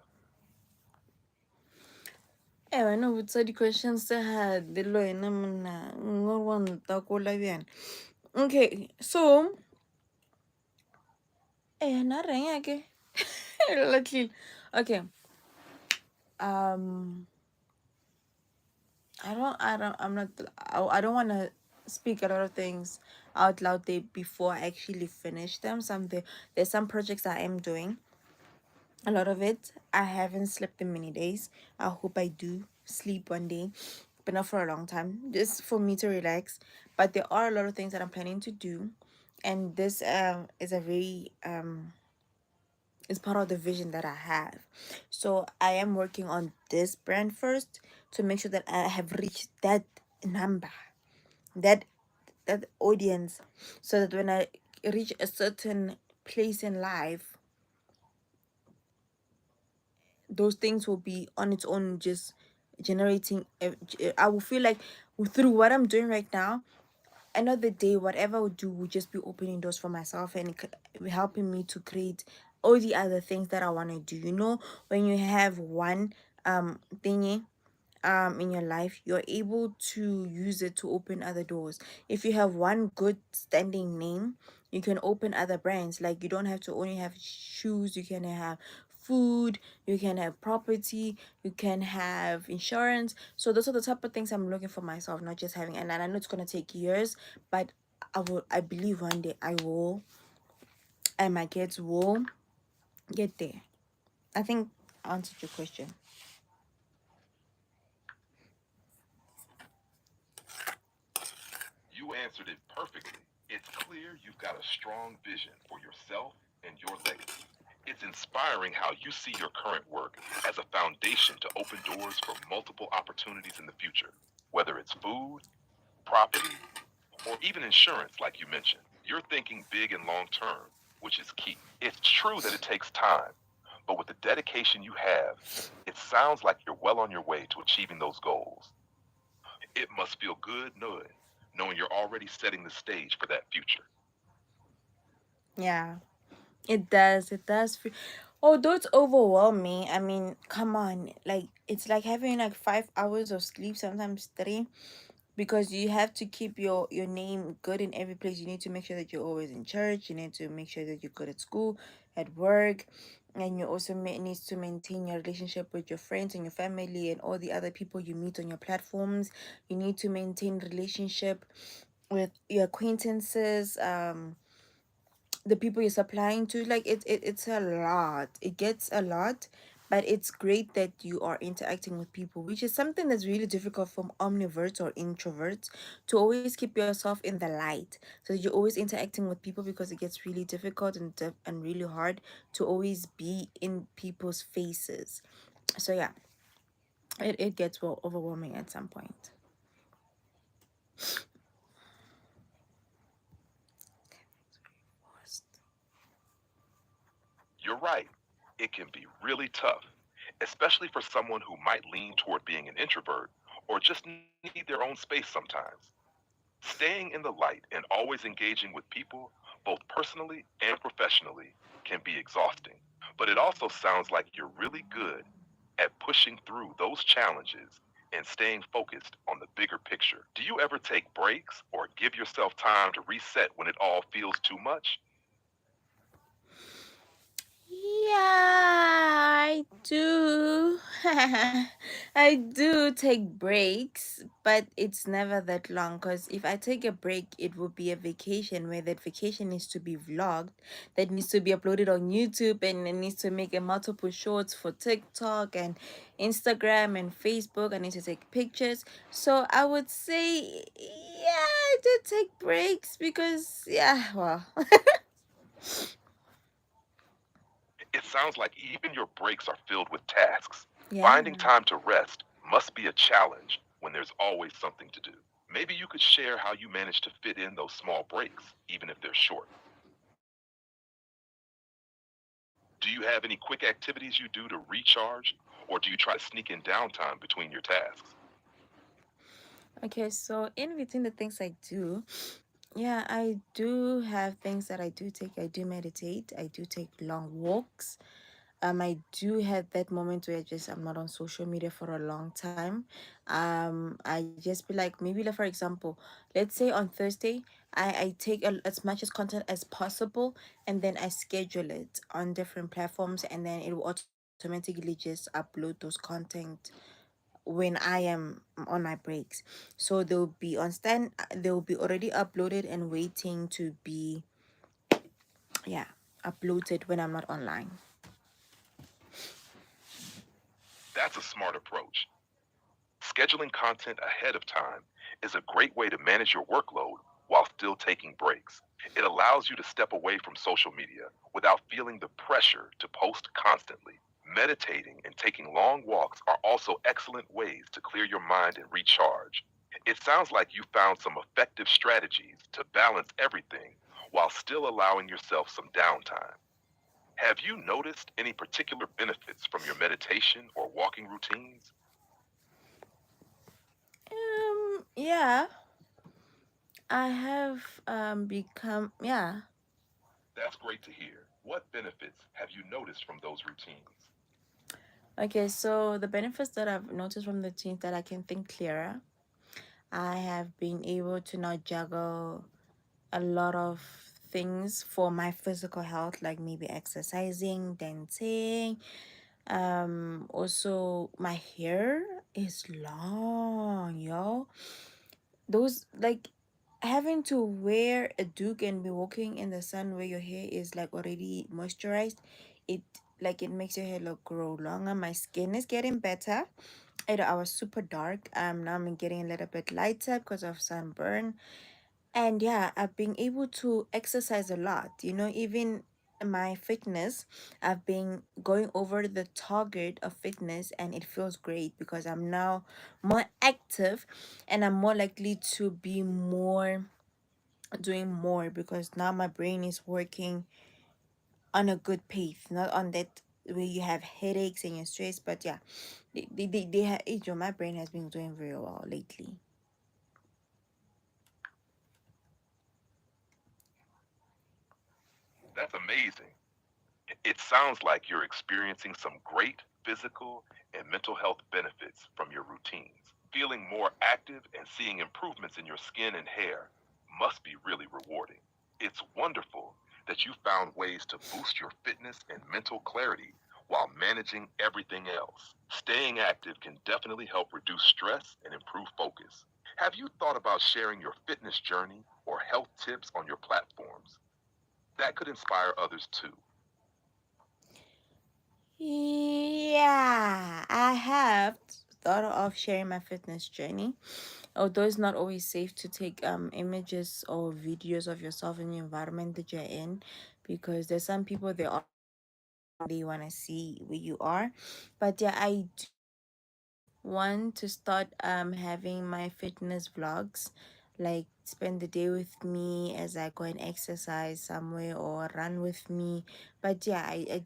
Speaker 1: I know with the questions they had the law in no one talk all again. Okay, so na ring again. Okay. Um I'm not, I don't want to speak a lot of things out loud there before I actually finish them. There's some projects I am doing. A lot of it, I haven't slept in many days. I hope I do sleep one day, but not for a long time, just for me to relax. But there are a lot of things that I'm planning to do, and this is a very is part of the vision that I have. So I am working on this brand first to make sure that I have reached that number, that audience, so that when I reach a certain place in life, those things will be on its own, just generating I will feel like through what I'm doing right now, end of the day, whatever I would do will just be opening doors for myself and helping me to create all the other things that I want to do. You know, when you have one thingy in your life, you're able to use it to open other doors. If you have one good standing name, you can open other brands. Like, you don't have to only have shoes, you can have food, you can have property, you can have insurance. So those are the type of things I'm looking for myself, not just having. And I know it's going to take years, but I believe one day I will, and my kids will get there. I think I answered your question.
Speaker 5: You answered it perfectly. It's clear you've got a strong vision for yourself and your legacy. It's inspiring how you see your current work as a foundation to open doors for multiple opportunities in the future, whether it's food, property, or even insurance, like you mentioned. You're thinking big and long term, which is key. It's true that it takes time, but with the dedication you have, it sounds like you're well on your way to achieving those goals. It must feel good knowing you're already setting the stage for that future.
Speaker 1: Yeah. It does. It does. Although it's overwhelming, I mean, come on. Like, it's like having like 5 hours of sleep, sometimes three, because you have to keep your name good in every place. You need to make sure that you're always in church. You need to make sure that you're good at school, at work, and you also needs to maintain your relationship with your friends and your family and all the other people you meet on your platforms. You need to maintain relationship with your acquaintances, the people you're supplying to. Like, it's a lot, it gets a lot. But it's great that you are interacting with people, which is something that's really difficult from omniverts or introverts, to always keep yourself in the light, so you're always interacting with people, because it gets really difficult and really hard to always be in people's faces. So yeah, it gets well overwhelming at some point.
Speaker 5: You're right. It can be really tough, especially for someone who might lean toward being an introvert or just need their own space sometimes. Staying in the light and always engaging with people, both personally and professionally, can be exhausting. But it also sounds like you're really good at pushing through those challenges and staying focused on the bigger picture. Do you ever take breaks or give yourself time to reset when it all feels too much?
Speaker 1: Yeah, I do. I do take breaks, but it's never that long, because if I take a break, it will be a vacation, where that vacation needs to be vlogged, that needs to be uploaded on YouTube, and it needs to make a multiple shorts for TikTok and Instagram and Facebook. I need to take pictures. So I would say, yeah, I do take breaks, because, yeah, well,
Speaker 5: It sounds like even your breaks are filled with tasks.
Speaker 1: yeah.
Speaker 5: Finding time to rest must be a challenge when there's always something to do. Maybe you could share how you manage to fit in those small breaks, even if they're short. Do you have any quick activities you do to recharge, or do you try to sneak in downtime between your tasks?
Speaker 1: Okay, so in between the things I do, yeah, I do have things that I do take. I do meditate. I do take long walks. I do have that moment where I'm not on social media for a long time. I just be like, maybe like, for example, let's say on Thursday, I take as much as content as possible, and then I schedule it on different platforms, and then it will automatically just upload those content when I am on my breaks. So they'll be already uploaded and waiting to be, yeah, uploaded when I'm not online.
Speaker 5: That's a smart approach. Scheduling content ahead of time is a great way to manage your workload while still taking breaks. It allows you to step away from social media without feeling the pressure to post constantly. Meditating and taking long walks are also excellent ways to clear your mind and recharge. It sounds like you found some effective strategies to balance everything while still allowing yourself some downtime. Have you noticed any particular benefits from your meditation or walking routines?
Speaker 1: Yeah, I have become, yeah.
Speaker 5: That's great to hear. What benefits have you noticed from those routines?
Speaker 1: Okay, so the benefits that I've noticed from the teens that I can think clearer. I have been able to now juggle a lot of things for my physical health, like maybe exercising, dancing. Also my hair is long, yo. Those like having to wear a duke and be walking in the sun where your hair is like already moisturized, it like it makes your hair look grow longer. My skin is getting better. I was super dark. Now I'm getting a little bit lighter because of sunburn. And yeah, I've been able to exercise a lot, even my fitness. I've been going over the target of fitness, and it feels great because I'm now more active, and I'm more likely to be more doing more because now my brain is working on a good pace, not on that where you have headaches and you're stressed. But yeah, my brain has been doing very well lately.
Speaker 5: That's amazing. It sounds like you're experiencing some great physical and mental health benefits from your routines. Feeling more active and seeing improvements in your skin and hair must be really rewarding. It's wonderful that you found ways to boost your fitness and mental clarity while managing everything else. Staying active can definitely help reduce stress and improve focus. Have you thought about sharing your fitness journey or health tips on your platforms? That could inspire others too.
Speaker 1: Yeah, I have thought of sharing my fitness journey, although it's not always safe to take images or videos of yourself in the environment that you're in, because there's some people they want to see where you are. But yeah, I do want to start having my fitness vlogs, like spend the day with me as I go and exercise somewhere or run with me. But yeah, I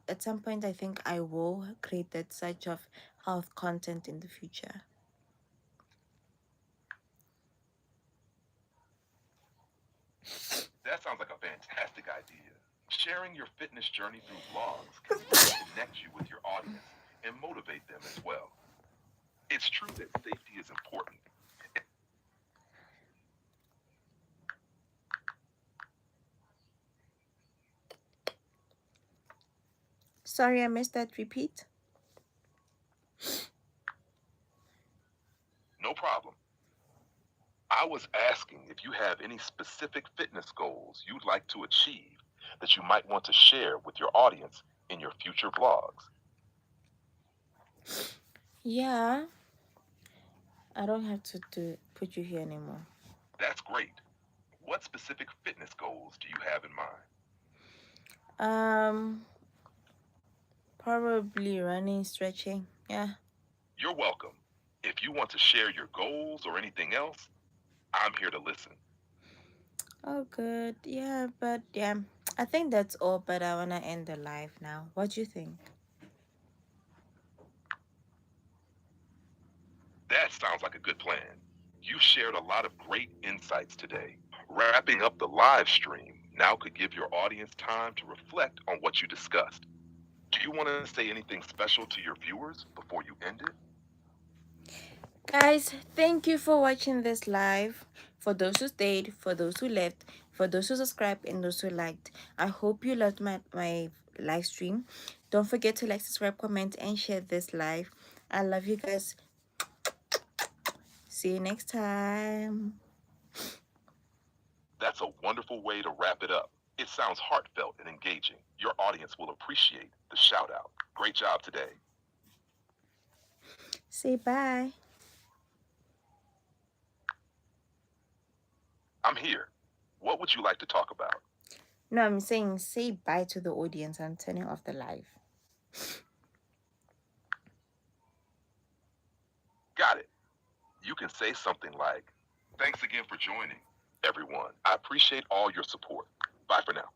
Speaker 1: at some point I think I will create that such of health content in the future.
Speaker 5: That sounds like a fantastic idea. Sharing your fitness journey through vlogs can really connect you with your audience and motivate them as well. It's true that safety is important.
Speaker 1: Sorry, I missed that. Repeat.
Speaker 5: No problem. I was asking if you have any specific fitness goals you'd like to achieve that you might want to share with your audience in your future vlogs.
Speaker 1: Yeah, I don't have to put you here anymore.
Speaker 5: That's great. What specific fitness goals do you have in mind?
Speaker 1: Um, Probably running, stretching. Yeah.
Speaker 5: You're welcome. If you want to share your goals or anything else, I'm here to listen.
Speaker 1: Oh, good. Yeah, but yeah, I think that's all. But I wanna end the live now. What do you think?
Speaker 5: That sounds like a good plan. You shared a lot of great insights today. Wrapping up the live stream now could give your audience time to reflect on what you discussed. Do you want to say anything special to your viewers before you end it?
Speaker 1: Guys, thank you for watching this live. For those who stayed, for those who left, for those who subscribed, and those who liked. I hope you loved my live stream. Don't forget to like, subscribe, comment, and share this live. I love you guys. See you next time.
Speaker 5: That's a wonderful way to wrap it up. It sounds heartfelt and engaging. Your audience will appreciate the shout out. Great job today.
Speaker 1: Say bye.
Speaker 5: I'm here. What would you like to talk about?
Speaker 1: No, I'm saying say bye to the audience. I'm turning off the live.
Speaker 5: Got it. You can say something like, thanks again for joining, everyone. I appreciate all your support. Bye for now.